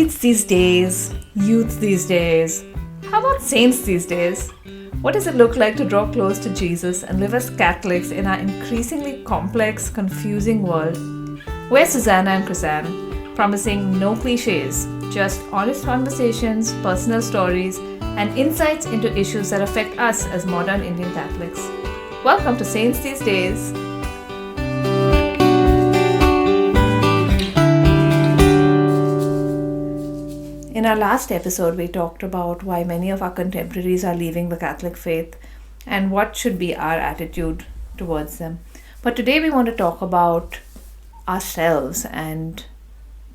Elites these days, youth these days, how about saints these days? What does it look like to draw close to Jesus and live as Catholics in our increasingly complex, confusing world? We're Susanna and Krysanne, promising no cliches, just honest conversations, personal stories, and insights into issues that affect us as modern Indian Catholics. Welcome to Saints These Days. In our last episode, we talked about why many of our contemporaries are leaving the Catholic faith and what should be our attitude towards them. But today we want to talk about ourselves and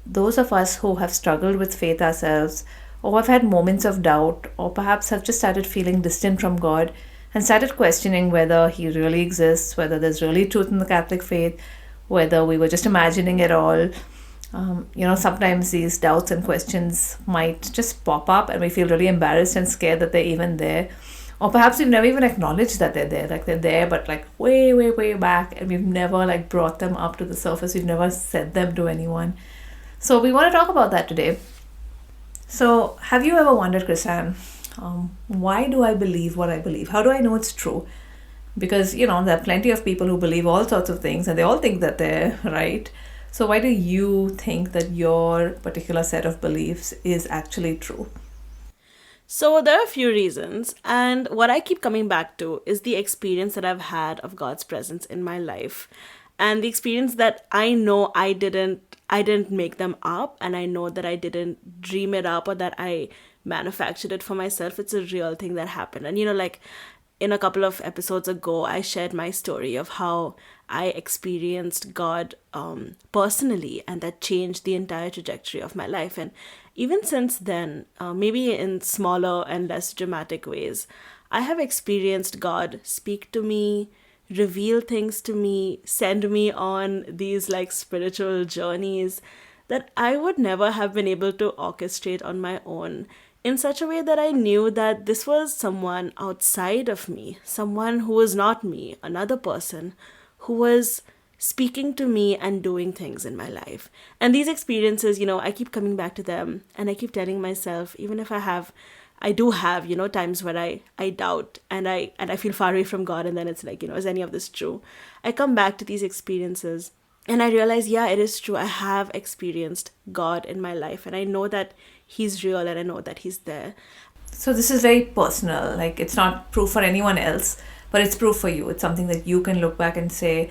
those of us who have struggled with faith ourselves, or have had moments of doubt, or perhaps have just started feeling distant from God and started questioning whether He really exists, whether there's really truth in the Catholic faith, whether we were just imagining it all. Sometimes these doubts and questions might just pop up and we feel really embarrassed and scared that they're even there. Or perhaps we've never even acknowledged that they're there. Like they're there, but like way, way, way back, and we've never brought them up to the surface. We've never said them to anyone. So we want to talk about that today. So have you ever wondered, Krysanne, why do I believe what I believe? How do I know it's true? Because, there are plenty of people who believe all sorts of things and they all think that they're right. So why do you think that your particular set of beliefs is actually true? So there are a few reasons, and what I keep coming back to is the experience that I've had of God's presence in my life, and the experience that I know I didn't make them up, and I know that I didn't dream it up or that I manufactured it for myself. It's a real thing that happened. And in a couple of episodes ago, I shared my story of how I experienced God personally, and that changed the entire trajectory of my life. And even since then, maybe in smaller and less dramatic ways, I have experienced God speak to me, reveal things to me, send me on these spiritual journeys that I would never have been able to orchestrate on my own, in such a way that I knew that this was someone outside of me, someone who was not me, another person who was speaking to me and doing things in my life. And these experiences, I keep coming back to them, and I keep telling myself, even if I do have, times where I doubt and I feel far away from God, and then it's is any of this true? I come back to these experiences and I realize, yeah, it is true. I have experienced God in my life, and I know that He's real, and I know that He's there. So this is very personal. It's not proof for anyone else, but it's proof for you. It's something that you can look back and say,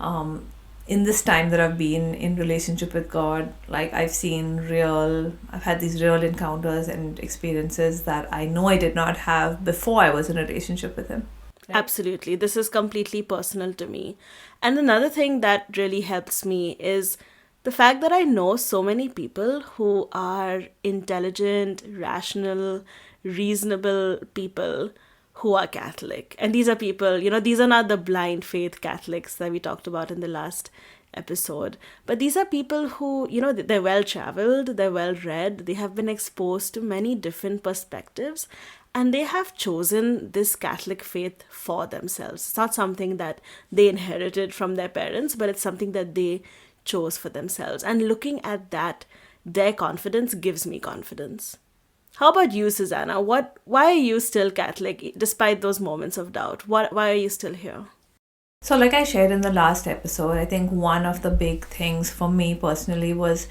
in this time that I've been in relationship with God, I've had these real encounters and experiences that I know I did not have before I was in a relationship with Him. Right? Absolutely. This is completely personal to me. And another thing that really helps me is the fact that I know so many people who are intelligent, rational, reasonable people who are Catholic. And these are people, these are not the blind faith Catholics that we talked about in the last episode. But these are people who, they're well-traveled, they're well-read, they have been exposed to many different perspectives, and they have chosen this Catholic faith for themselves. It's not something that they inherited from their parents, but it's something that they chose for themselves. And looking at that, their confidence gives me confidence. How about you, Susanna? Why are you still Catholic despite those moments of doubt? Why are you still here? So like I shared in the last episode, I think one of the big things for me personally was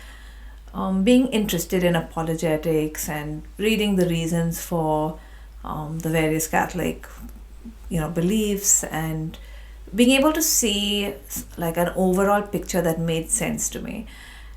being interested in apologetics and reading the reasons for the various Catholic, beliefs, and being able to see an overall picture that made sense to me.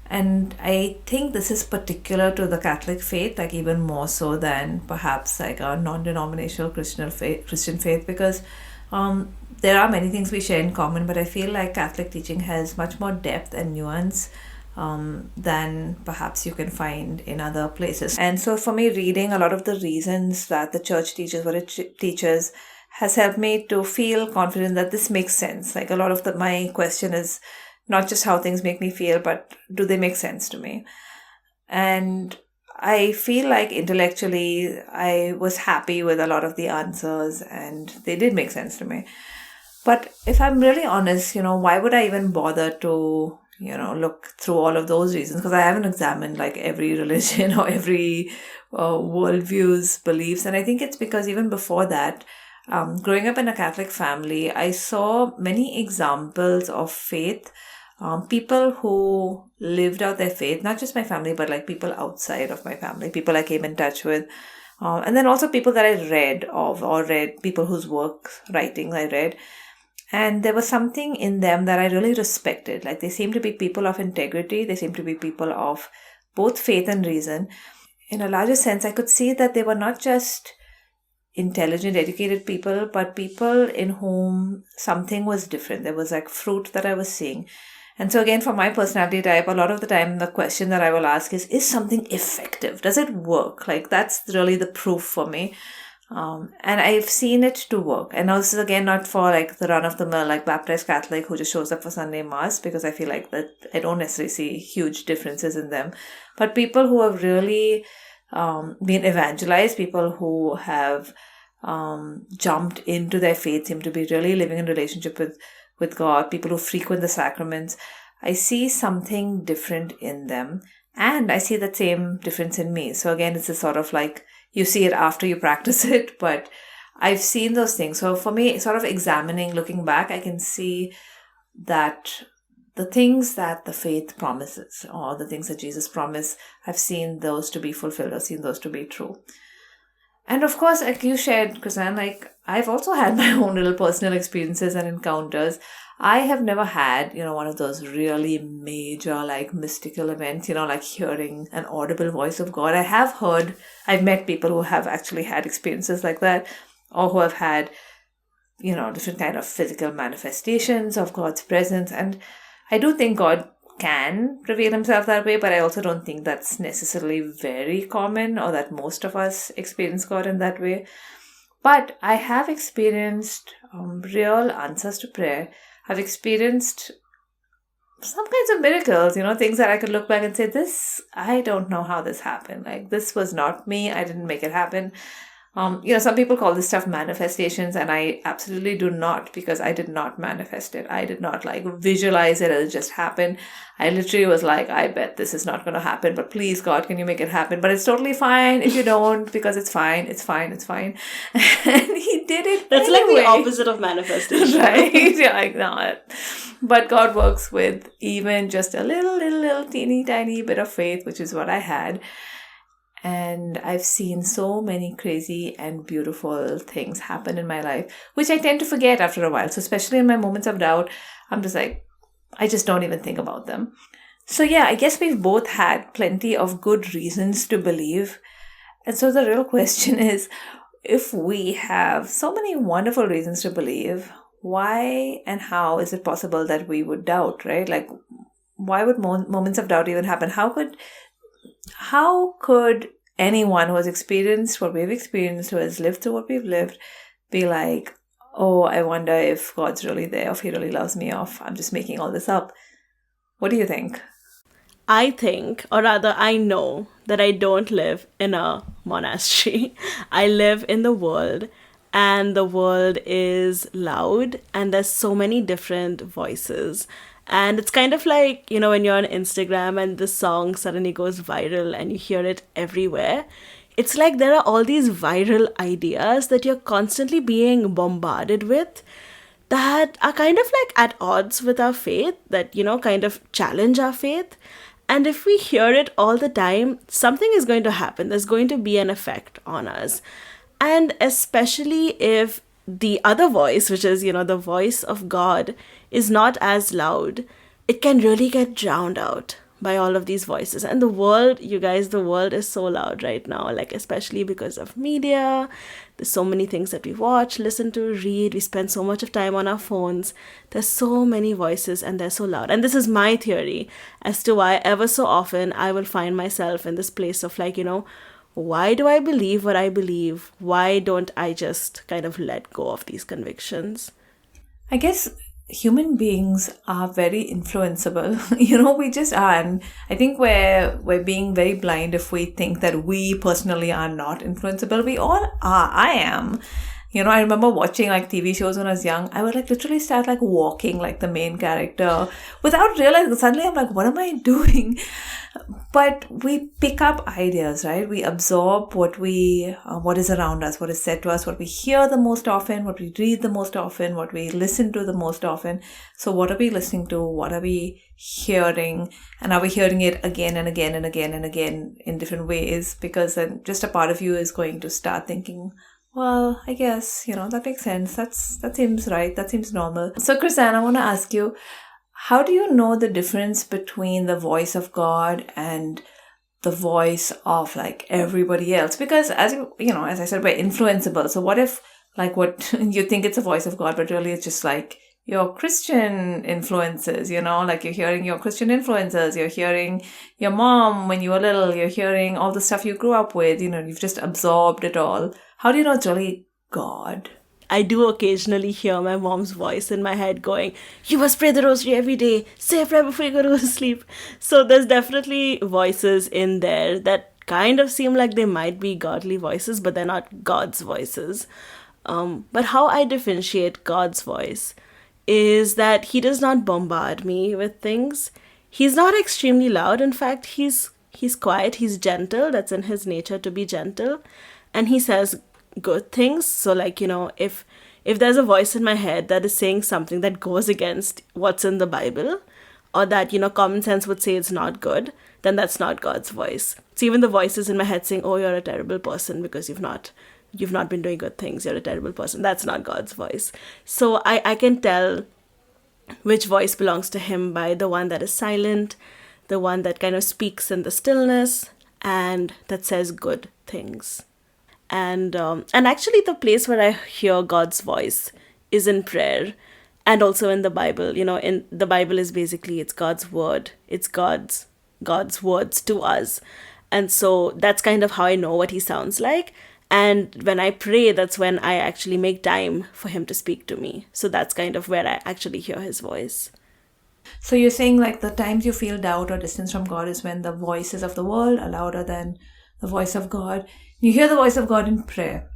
And I think this is particular to the Catholic faith, even more so than perhaps a non-denominational Christian faith, because there are many things we share in common, but I feel like Catholic teaching has much more depth and nuance than perhaps you can find in other places. And so for me, reading a lot of the reasons that the church teaches what it teaches has helped me to feel confident that this makes sense. A lot of my question is not just how things make me feel, but do they make sense to me? And I feel like intellectually I was happy with a lot of the answers and they did make sense to me. But if I'm really honest, why would I even bother to, look through all of those reasons, because I haven't examined like every religion or every worldview's beliefs. And I think it's because even before that, growing up in a Catholic family, I saw many examples of faith, people who lived out their faith, not just my family, but like people outside of my family, people I came in touch with. And then also people that I read of, or read people whose writings I read. And there was something in them that I really respected. Like they seemed to be people of integrity. They seemed to be people of both faith and reason. In a larger sense, I could see that they were not just intelligent, educated people, but people in whom something was different. There was like fruit that I was seeing. And so again, for my personality type, a lot of the time, the question that I will ask is something effective? Does it work? Like that's really the proof for me. And I've seen it to work. And now this is again not for like the run-of-the-mill, like baptized Catholic who just shows up for Sunday Mass, because I feel like that I don't necessarily see huge differences in them. But people who have really been evangelized, people who have jumped into their faith, seem to be really living in relationship with God, people who frequent the sacraments, I see something different in them. And I see that same difference in me. So again, it's a sort of like, you see it after you practice it, but I've seen those things. So for me, sort of examining, looking back, I can see that the things that the faith promises, or the things that Jesus promised, I've seen those to be fulfilled. I've seen those to be true. And of course, like you shared, Krysanne, like I've also had my own little personal experiences and encounters. I have never had, one of those really major, like mystical events, like hearing an audible voice of God. I've met people who have actually had experiences like that, or who have had, different kind of physical manifestations of God's presence. And I do think God can reveal himself that way, but I also don't think that's necessarily very common, or that most of us experience God in that way. But I have experienced real answers to prayer. I've experienced some kinds of miracles, things that I could look back and say, I don't know how this happened. Like, this was not me. I didn't make it happen. Some people call this stuff manifestations, and I absolutely do not, because I did not manifest it. I did not like visualize it as it just happened. I literally was like, I bet this is not going to happen, but please God, can you make it happen? But it's totally fine if you don't, because it's fine. It's fine. It's fine. And he did it. That's anyway. Like the opposite of manifestation. Right? You're like, no. But God works with even just a little teeny tiny bit of faith, which is what I had. And I've seen so many crazy and beautiful things happen in my life, which I tend to forget after a while. So especially in my moments of doubt, I'm just like, I just don't even think about them. So yeah, I guess we've both had plenty of good reasons to believe. And so the real question is, if we have so many wonderful reasons to believe, why and how is it possible that we would doubt, right? Like, why would moments of doubt even happen? How could anyone who has experienced what we've experienced, who has lived through what we've lived, be like, oh, I wonder if God's really there, or if he really loves me, or if I'm just making all this up? What do you think? I think, or rather I know, that I don't live in a monastery. I live in the world, and the world is loud, and there's so many different voices. And it's kind of like, when you're on Instagram and the song suddenly goes viral and you hear it everywhere. It's like there are all these viral ideas that you're constantly being bombarded with that are kind of like at odds with our faith, that, kind of challenge our faith. And if we hear it all the time, something is going to happen. There's going to be an effect on us. And especially if the other voice, which is, the voice of God, is not as loud, it can really get drowned out by all of these voices. And the world, you guys, the world is so loud right now, like especially because of media. There's so many things that we watch, listen to, read. We spend so much of time on our phones. There's so many voices and they're so loud. And this is my theory as to why ever so often I will find myself in this place of like, why do I believe what I believe? Why don't I just kind of let go of these convictions? I guess human beings are very influenceable. We just are. And I think we're being very blind if we think that we personally are not influenceable. We all are. I am. I remember watching like TV shows when I was young. I would like literally start like walking like the main character without realizing. Suddenly I'm like, what am I doing? But we pick up ideas, right? We absorb what is around us, what is said to us, what we hear the most often, what we read the most often, what we listen to the most often. So what are we listening to? What are we hearing? And are we hearing it again and again and again and again in different ways? Because then just a part of you is going to start thinking, well, I guess, that makes sense. That seems right. That seems normal. So, Krysanne, I want to ask you, how do you know the difference between the voice of God and the voice of like everybody else? Because as I said, we're influenceable. So what if like what you think it's a voice of God, but really it's just like your Christian influences, like you're hearing your Christian influences, you're hearing your mom when you were little, you're hearing all the stuff you grew up with, you've just absorbed it all. How do you know it's really God? I do occasionally hear my mom's voice in my head going, you must pray the rosary every day, say a prayer before you go to sleep. So there's definitely voices in there that kind of seem like they might be godly voices, but they're not God's voices. But how I differentiate God's voice is that he does not bombard me with things. He's not extremely loud. In fact, he's quiet, he's gentle. That's in his nature to be gentle. And he says good things. So like, if there's a voice in my head that is saying something that goes against what's in the Bible, or that, common sense would say it's not good, then that's not God's voice. So even the voices in my head saying, oh, you're a terrible person because you've not been doing good things, you're a terrible person, that's not God's voice. So I can tell which voice belongs to him by the one that is silent, the one that kind of speaks in the stillness, and that says good things. And actually the place where I hear God's voice is in prayer and also in the Bible. In the Bible is basically, it's God's word. It's God's words to us. And so that's kind of how I know what he sounds like. And when I pray, that's when I actually make time for him to speak to me. So that's kind of where I actually hear his voice. So you're saying like the times you feel doubt or distance from God is when the voices of the world are louder than the voice of God. You hear the voice of God in prayer.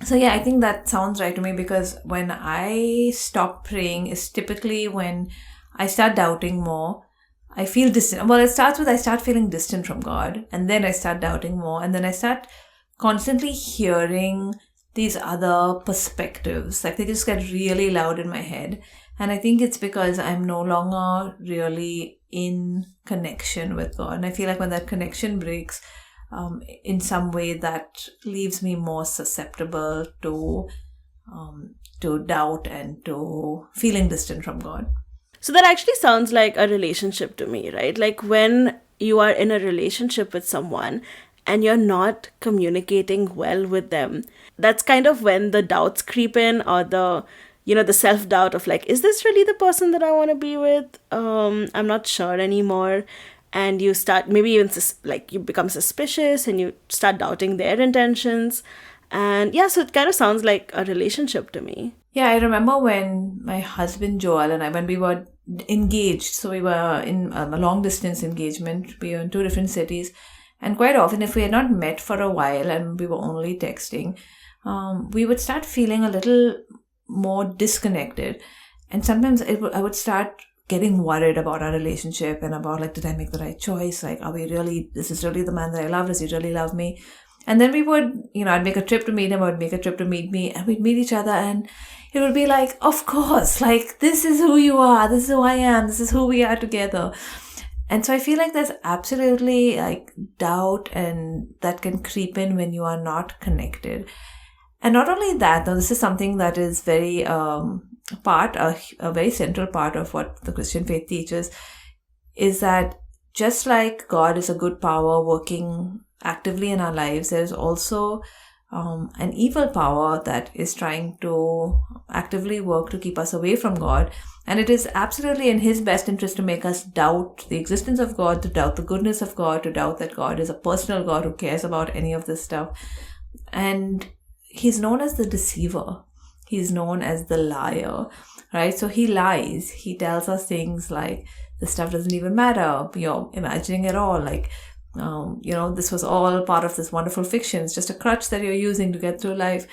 So yeah, I think that sounds right to me, because when I stop praying is typically when I start doubting more. I feel distant. Well, it starts with I start feeling distant from God, and then I start doubting more, and then I start constantly hearing these other perspectives. Like they just get really loud in my head. And I think it's because I'm no longer really in connection with God. And I feel like when that connection breaks, in some way that leaves me more susceptible to doubt and to feeling distant from God. So that actually sounds like a relationship to me, right? Like when you are in a relationship with someone and you're not communicating well with them, that's kind of when the doubts creep in, or the self-doubt of like, is this really the person that I want to be with? I'm not sure anymore. And you start, maybe even you become suspicious and you start doubting their intentions. And yeah, so it kind of sounds like a relationship to me. Yeah, I remember when my husband Joel and I, when we were engaged, so we were in a long distance engagement. We were in 2 different cities. And quite often, if we had not met for a while and we were only texting, we would start feeling a little more disconnected. And sometimes I would start getting worried about our relationship and about like, did I make the right choice? Like, this is really the man that I love? Does he really love me? And then we would, I'd make a trip to meet him, I would make a trip to meet me, and we'd meet each other, and it would be like, of course, like, this is who you are, this is who I am, this is who we are together. And so I feel like there's absolutely like doubt and that can creep in when you are not connected. And not only that, though, this is something that is very a very central part of what the Christian faith teaches, is that just like God is a good power working actively in our lives, there's also an evil power that is trying to actively work to keep us away from God. And it is absolutely in his best interest to make us doubt the existence of God, to doubt the goodness of God, to doubt that God is a personal God who cares about any of this stuff. And he's known as the deceiver. He's known as the liar, right? So he lies. He tells us things like, this stuff doesn't even matter. You're imagining it all. Like, this was all part of this wonderful fiction. It's just a crutch that you're using to get through life.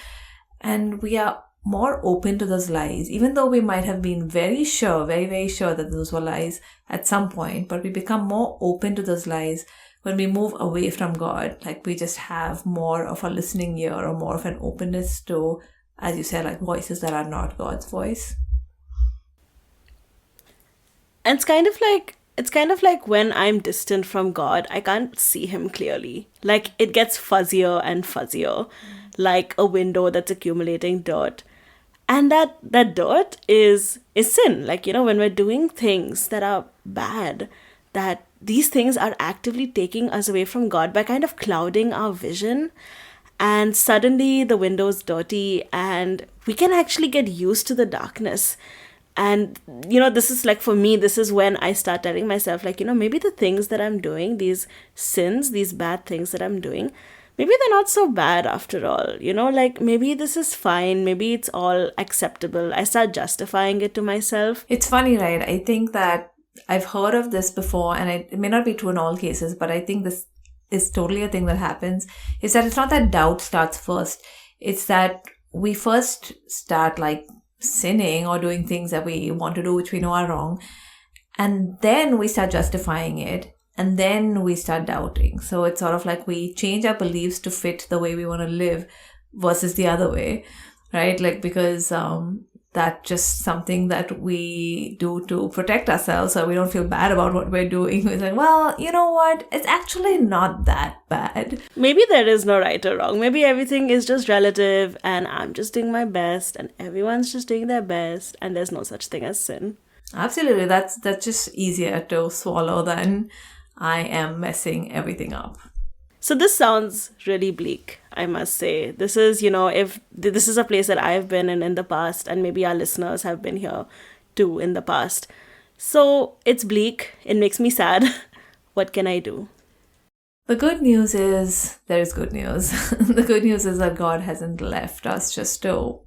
And we are more open to those lies, even though we might have been very sure, very, very sure that those were lies at some point, but we become more open to those lies when we move away from God. Like we just have more of a listening ear or more of an openness to, as you said, like voices that are not God's voice. And it's kind of like when I'm distant from God, I can't see him clearly. Like it gets fuzzier and fuzzier, like a window that's accumulating dirt. And that dirt is sin. Like, when we're doing things that are bad, that these things are actively taking us away from God by kind of clouding our vision. And suddenly the window's dirty and we can actually get used to the darkness. And, this is like, for me, this is when I start telling myself, like, maybe the things that I'm doing, these sins, these bad things that I'm doing, maybe they're not so bad after all. Like maybe this is fine. Maybe it's all acceptable. I start justifying it to myself. It's funny, right? I think that I've heard of this before, and it may not be true in all cases, but I think this is totally a thing that happens, is that it's not that doubt starts first. It's that we first start like sinning or doing things that we want to do, which we know are wrong. And then we start justifying it. And then we start doubting. So it's sort of like we change our beliefs to fit the way we want to live versus the other way, right? Like because that's just something that we do to protect ourselves so we don't feel bad about what we're doing. We're like, well, you know what? It's actually not that bad. Maybe there is no right or wrong. Maybe everything is just relative and I'm just doing my best and everyone's just doing their best and there's no such thing as sin. Absolutely. That's just easier to swallow than I am messing everything up. So this sounds really bleak, I must say. This is, if this is a place that I've been in the past, and maybe our listeners have been here too in the past. So it's bleak. It makes me sad. What can I do? The good news is there is good news. The good news is that God hasn't left us just to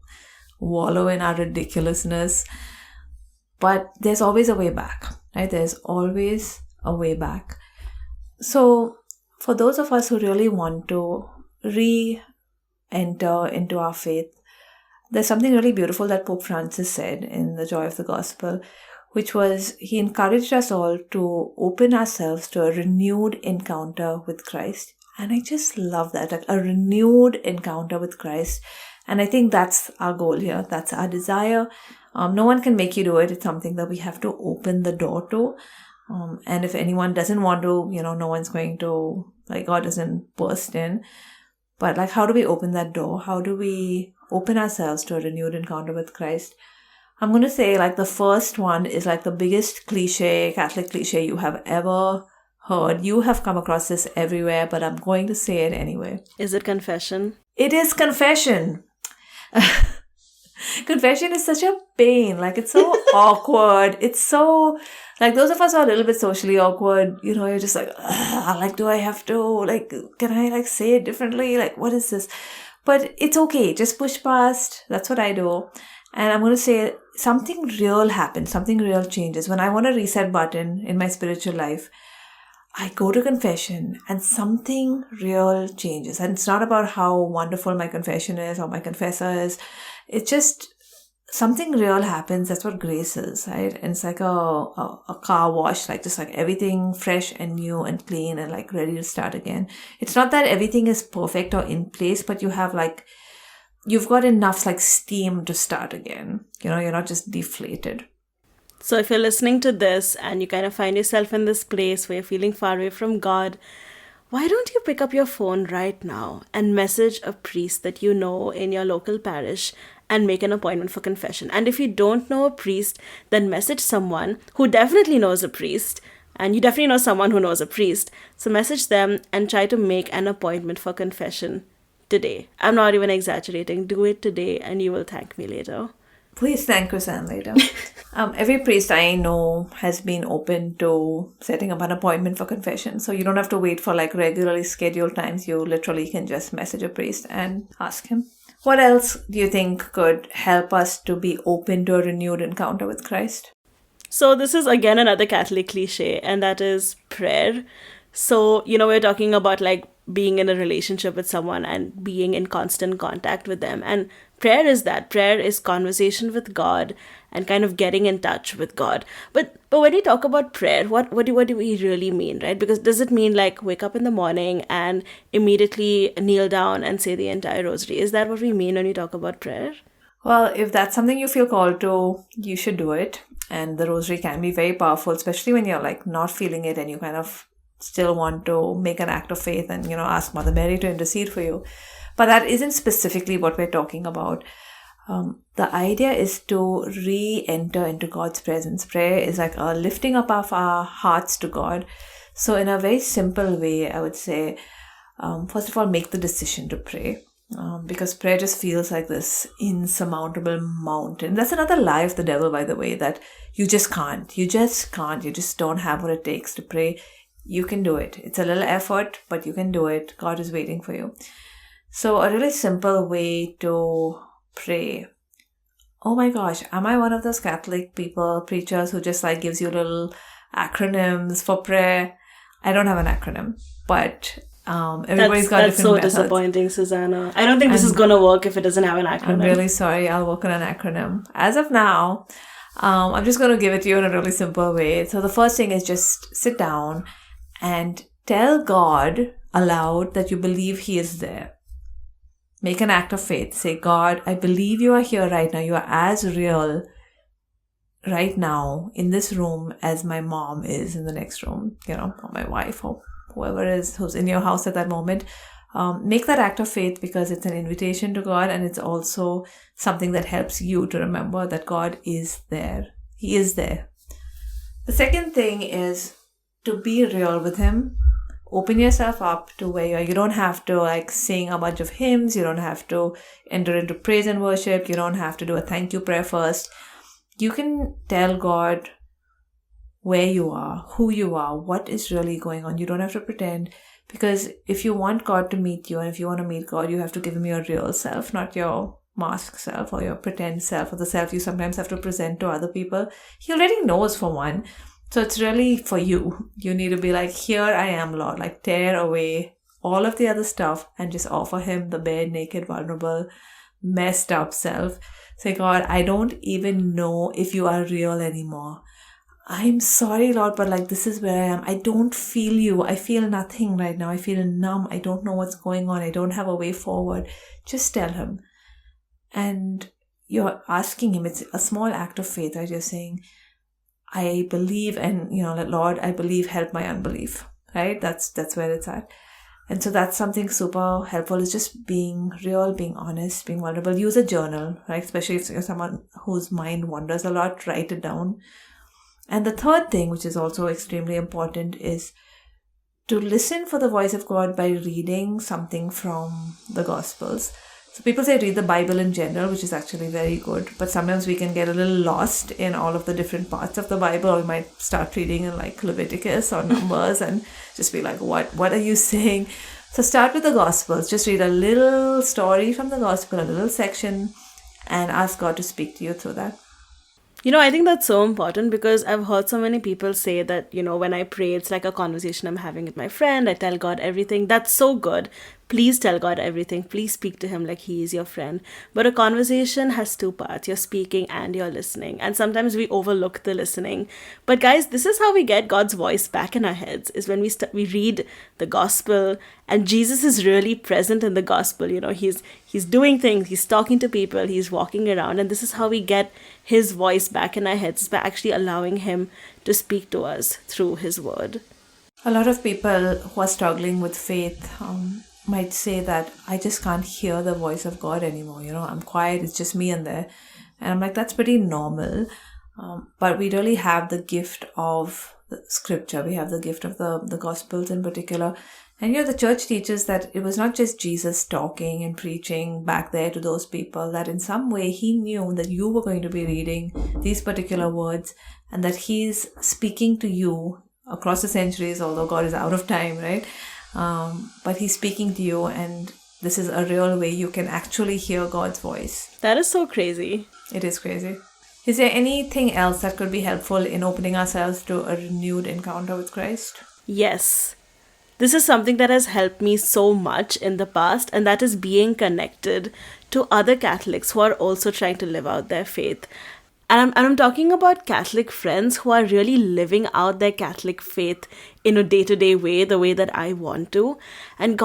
wallow in our ridiculousness. But there's always a way back, right? There's always a way back. So for those of us who really want to re-enter into our faith, there's something really beautiful that Pope Francis said in The Joy of the Gospel, which was he encouraged us all to open ourselves to a renewed encounter with Christ. And I just love that, like a renewed encounter with Christ. And I think that's our goal here. That's our desire. No one can make you do it. It's something that we have to open the door to. And if anyone doesn't want to, no one's going to, like, God doesn't burst in. But like, how do we open that door? How do we open ourselves to a renewed encounter with Christ? I'm going to say like the first one is like the biggest cliche, Catholic cliche you have ever heard. You have come across this everywhere, but I'm going to say it anyway. Is it confession? It is confession. Confession is such a pain. Like, it's so awkward. It's so, like, those of us who are a little bit socially awkward, you're just like, like, do I have to, like, can I, like, say it differently? Like, what is this? But it's okay. Just push past. That's what I do. And I'm going to say something real happens. Something real changes. When I want a reset button in my spiritual life, I go to confession and something real changes. And it's not about how wonderful my confession is or my confessor is. It's just something real happens. That's what grace is, right? And it's like a car wash, like just like everything fresh and new and clean and like ready to start again. It's not that everything is perfect or in place, but you've got enough like steam to start again. You're not just deflated. So if you're listening to this and you kind of find yourself in this place where you're feeling far away from God, why don't you pick up your phone right now and message a priest that you know in your local parish and make an appointment for confession? And if you don't know a priest, then message someone who definitely knows a priest, and you definitely know someone who knows a priest. So message them and try to make an appointment for confession today. I'm not even exaggerating. Do it today and you will thank me later. Please thank Krysanne later. Every priest I know has been open to setting up an appointment for confession. So you don't have to wait for like regularly scheduled times. You literally can just message a priest and ask him. What else do you think could help us to be open to a renewed encounter with Christ? So this is again another Catholic cliche, and that is prayer. So, we're talking about like being in a relationship with someone and being in constant contact with them. And prayer is that. Prayer is conversation with God and kind of getting in touch with God. But when we talk about prayer, what do we really mean, right? Because does it mean like wake up in the morning and immediately kneel down and say the entire rosary? Is that what we mean when we talk about prayer? Well, if that's something you feel called to, you should do it. And the rosary can be very powerful, especially when you're like not feeling it and you kind of still want to make an act of faith and, ask Mother Mary to intercede for you. But that isn't specifically what we're talking about. The idea is to re-enter into God's presence. Prayer is like a lifting up of our hearts to God. So in a very simple way, I would say, first of all, make the decision to pray. Because prayer just feels like this insurmountable mountain. That's another lie of the devil, by the way, that you just can't. You just can't. You just don't have what it takes to pray. You can do it. It's a little effort, but you can do it. God is waiting for you. So a really simple way to pray. Oh my gosh, am I one of those Catholic preachers who just like gives you little acronyms for prayer? I don't have an acronym, but everybody's got that's different so methods. Disappointing, Susanna. I don't think this is gonna work if it doesn't have an acronym. I'm really sorry. I'll work on an acronym. As of now, I'm just going to give it to you in a really simple way. So the first thing is just sit down and tell God aloud that you believe He is there. Make an act of faith. Say, God, I believe you are here right now. You are as real right now in this room as my mom is in the next room, or my wife or whoever is who's in your house at that moment. Make that act of faith because it's an invitation to God, and it's also something that helps you to remember that God is there. He is there. The second thing is to be real with Him. Open yourself up to where you are. You don't have to like sing a bunch of hymns. You don't have to enter into praise and worship. You don't have to do a thank you prayer first. You can tell God where you are, who you are, what is really going on. You don't have to pretend. Because if you want God to meet you and if you want to meet God, you have to give Him your real self, not your mask self or your pretend self or the self you sometimes have to present to other people. He already knows, for one. So it's really for you. You need to be like, here I am, Lord. Like tear away all of the other stuff and just offer Him the bare, naked, vulnerable, messed up self. Say, God, I don't even know if you are real anymore. I'm sorry, Lord, but like this is where I am. I don't feel you. I feel nothing right now. I feel numb. I don't know what's going on. I don't have a way forward. Just tell Him. And you're asking Him. It's a small act of faith, right? You're saying, I believe, and Lord, I believe, help my unbelief, right? That's where it's at. And so that's something super helpful, is just being real, being honest, being vulnerable. Use a journal, right? Especially if you're someone whose mind wanders a lot, write it down. And the third thing, which is also extremely important, is to listen for the voice of God by reading something from the Gospels. So people say read the Bible in general, which is actually very good. But sometimes we can get a little lost in all of the different parts of the Bible, or we might start reading in like Leviticus or Numbers and just be like, what are you saying? So start with the Gospels. Just read a little story from the Gospel, a little section, and ask God to speak to you through that. I think that's so important because I've heard so many people say that, when I pray, it's like a conversation I'm having with my friend. I tell God everything. That's so good. Please tell God everything. Please speak to Him like He is your friend. But a conversation has two parts. You're speaking and you're listening. And sometimes we overlook the listening. But guys, this is how we get God's voice back in our heads, is when we read the gospel, and Jesus is really present in the gospel. He's doing things. He's talking to people. He's walking around. And this is how we get His voice back in our heads, by actually allowing Him to speak to us through His word. A lot of people who are struggling with faith might say that I just can't hear the voice of God anymore. I'm quiet. It's just me in there. And I'm like, that's pretty normal. But we really have the gift of the scripture. We have the gift of the Gospels in particular. And the church teaches that it was not just Jesus talking and preaching back there to those people, that in some way He knew that you were going to be reading these particular words, and that He's speaking to you across the centuries, although God is out of time, right? But He's speaking to you, and this is a real way you can actually hear God's voice. That is so crazy. It is crazy. Is there anything else that could be helpful in opening ourselves to a renewed encounter with Christ? Yes. This is something that has helped me so much in the past, and that is being connected to other Catholics who are also trying to live out their faith. And I'm talking about Catholic friends who are really living out their Catholic faith in a day-to-day way, the way that I want to. And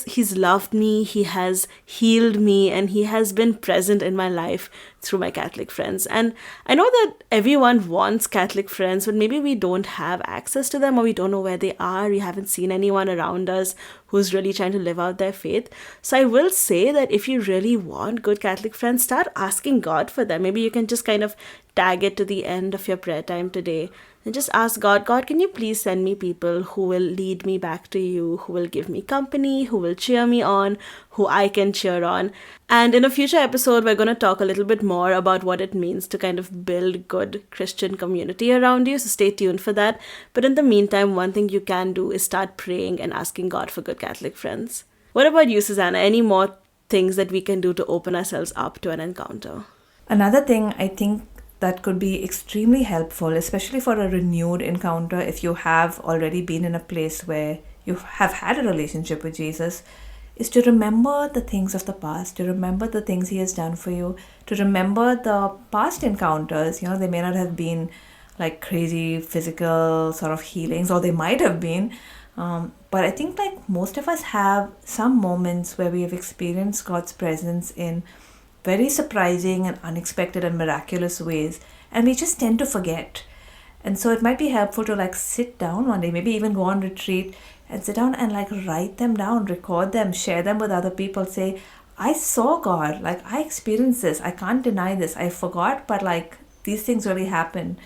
He's loved me, He has healed me, and He has been present in my life through my Catholic friends. And I know that everyone wants Catholic friends, but maybe we don't have access to them, or we don't know where they are. We haven't seen anyone around us who's really trying to live out their faith. So I will say that if you really want good Catholic friends, start asking God for them. Maybe you can just kind of tag it to the end of your prayer time today and just ask God, God, can you please send me people who will lead me back to you, who will give me company, who will cheer me on, who I can cheer on. And in a future episode, we're going to talk a little bit more about what it means to kind of build good Christian community around you. So stay tuned for that. But in the meantime, one thing you can do is start praying and asking God for good Catholic friends. What about you, Susanna? Any more things that we can do to open ourselves up to an encounter? Another thing I think that could be extremely helpful, especially for a renewed encounter, if you have already been in a place where you have had a relationship with Jesus, is to remember the things of the past, to remember the things He has done for you, to remember the past encounters. You know, they may not have been like crazy physical sort of healings, or they might have been. But I think like most of us have some moments where we have experienced God's presence in very surprising and unexpected and miraculous ways, and we just tend to forget. And so it might be helpful to like sit down one day, maybe even go on retreat and sit down and like write them down, record them, share them with other people. Say, I saw God, like I experienced this, I can't deny this, I forgot, but like these things really happen.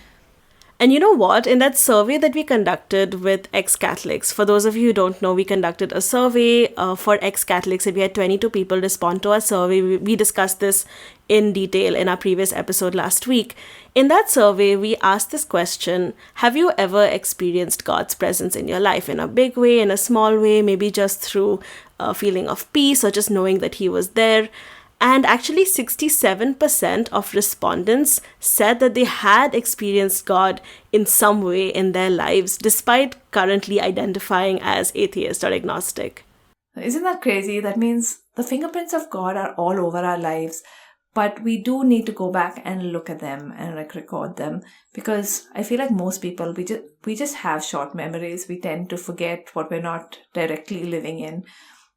And you know what? In that survey that we conducted with ex-Catholics, for those of you who don't know, we conducted a survey for ex-Catholics, and we had 22 people respond to our survey. We discussed this in detail in our previous episode last week. In that survey, we asked this question: have you ever experienced God's presence in your life in a big way, in a small way, maybe just through a feeling of peace or just knowing that He was there? And actually 67% of respondents said that they had experienced God in some way in their lives, despite currently identifying as atheist or agnostic. Isn't that crazy? That means the fingerprints of God are all over our lives, but we do need to go back and look at them and like record them, because I feel like most people, we just have short memories. We tend to forget what we're not directly living in.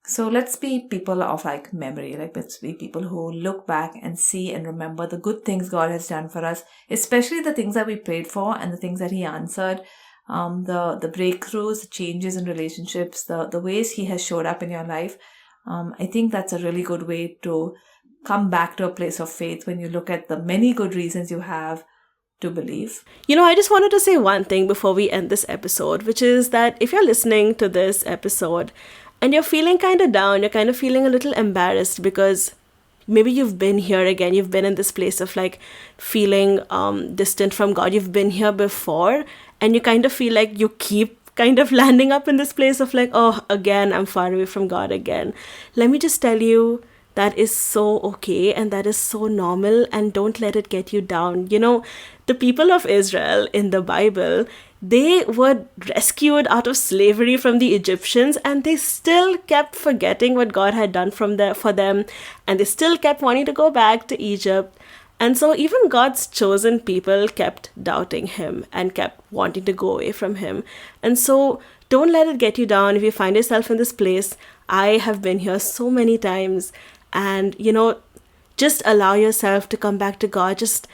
So let's be people of like memory, like let's be people who look back and see and remember the good things God has done for us, especially the things that we prayed for and the things that He answered, the breakthroughs, the changes in relationships, the ways He has showed up in your life. I think that's a really good way to come back to a place of faith when you look at the many good reasons you have to believe. You know, I just wanted to say one thing before we end this episode, which is that if you're listening to this episode and you're feeling kind of down, you're kind of feeling a little embarrassed because maybe you've been here again, you've been in this place of like feeling distant from God, you've been here before, and you kind of feel like you keep kind of landing up in this place of like, oh, again, I'm far away from God again. Let me just tell you, that is so okay and that is so normal, and don't let it get you down. You know, the people of Israel in the Bible, they were rescued out of slavery from the Egyptians, and they still kept forgetting what God had done for them, and they still kept wanting to go back to Egypt. And so even God's chosen people kept doubting Him and kept wanting to go away from Him. And so don't let it get you down if you find yourself in this place. I have been here so many times, and, you know, just allow yourself to come back to God. Just,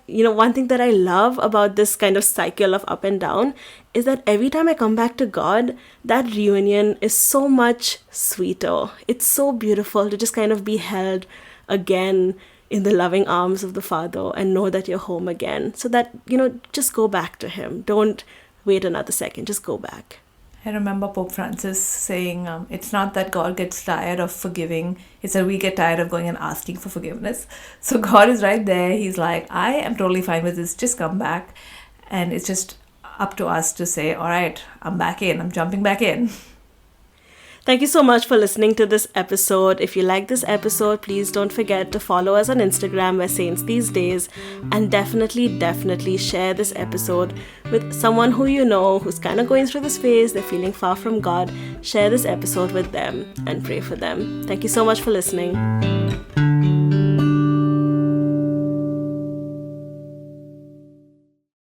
you know, one thing that I love about this kind of cycle of up and down is that every time I come back to God, that reunion is so much sweeter. It's so beautiful to just kind of be held again in the loving arms of the Father and know that you're home again. So that, you know, just go back to Him. Don't wait another second. Just go back. I remember Pope Francis saying, it's not that God gets tired of forgiving, it's that we get tired of going and asking for forgiveness. So God is right there. He's like, I am totally fine with this. Just come back. And it's just up to us to say, all right, I'm back in. I'm jumping back in. Thank you so much for listening to this episode. If you like this episode, please don't forget to follow us on Instagram, we're Saints These Days, and definitely share this episode with someone who you know who's kind of going through this phase, they're feeling far from God. Share this episode with them and pray for them. Thank you so much for listening.